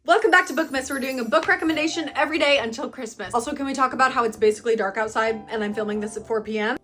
Welcome back to Bookmas. We're doing a book recommendation every day until Christmas. Also, can we talk about how it's basically dark outside and I'm filming this at 4 p.m.?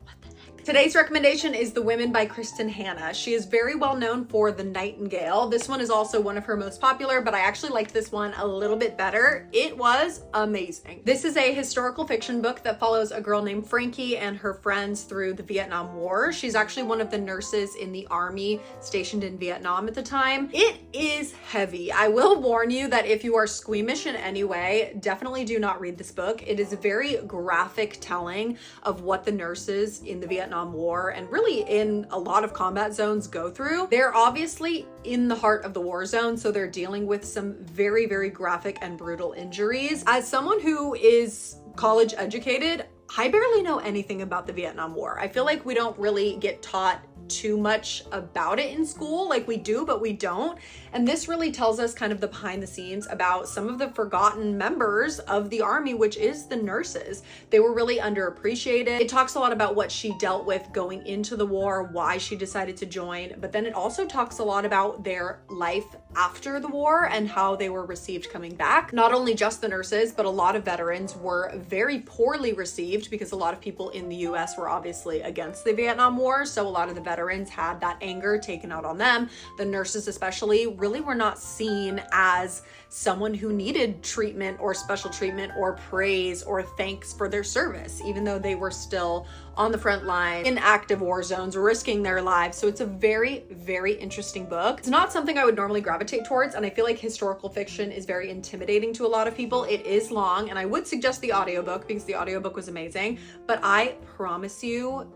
Today's recommendation is The Women by Kristen Hanna. She is very well known for The Nightingale. This one is also one of her most popular, but I actually liked this one a little bit better. It was amazing. This is a historical fiction book that follows a girl named Frankie and her friends through the Vietnam War. She's actually one of the nurses in the army stationed in Vietnam at the time. It is heavy. I will warn you that if you are squeamish in any way, definitely do not read this book. It is a very graphic telling of what the nurses in the Vietnam War and really in a lot of combat zones go through. They're obviously in the heart of the war zone, so they're dealing with some very, very graphic and brutal injuries. As someone who is college educated, I barely know anything about the Vietnam War. I feel like we don't really get taught too much about it in school. Like we do, but we don't. And this really tells us kind of the behind the scenes about some of the forgotten members of the army, which is the nurses. They were really underappreciated. It talks a lot about what she dealt with going into the war, why she decided to join, but then it also talks a lot about their life after the war and how they were received coming back. Not only just the nurses, but a lot of veterans were very poorly received because a lot of people in the US were obviously against the Vietnam War. So a lot of the veterans had that anger taken out on them. The nurses especially really were not seen as someone who needed treatment or special treatment or praise or thanks for their service, even though they were still on the front line in active war zones, risking their lives. So it's a very, very interesting book. It's not something I would normally gravitate towards, and I feel like historical fiction is very intimidating to a lot of people. It is long, and I would suggest the audiobook because the audiobook was amazing, but I promise you,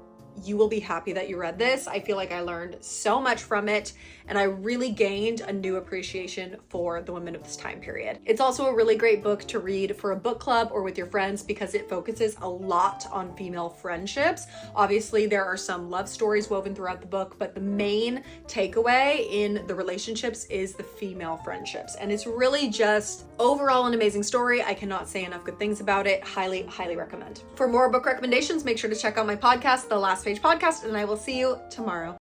you will be happy that you read this. I feel like I learned so much from it, and I really gained a new appreciation for the women of this time period. It's also a really great book to read for a book club or with your friends because it focuses a lot on female friendships. Obviously, there are some love stories woven throughout the book, but the main takeaway in the relationships is the female friendships. And it's really just overall an amazing story. I cannot say enough good things about it. Highly, highly recommend. For more book recommendations, make sure to check out my podcast, The Last Page Podcast, and I will see you tomorrow.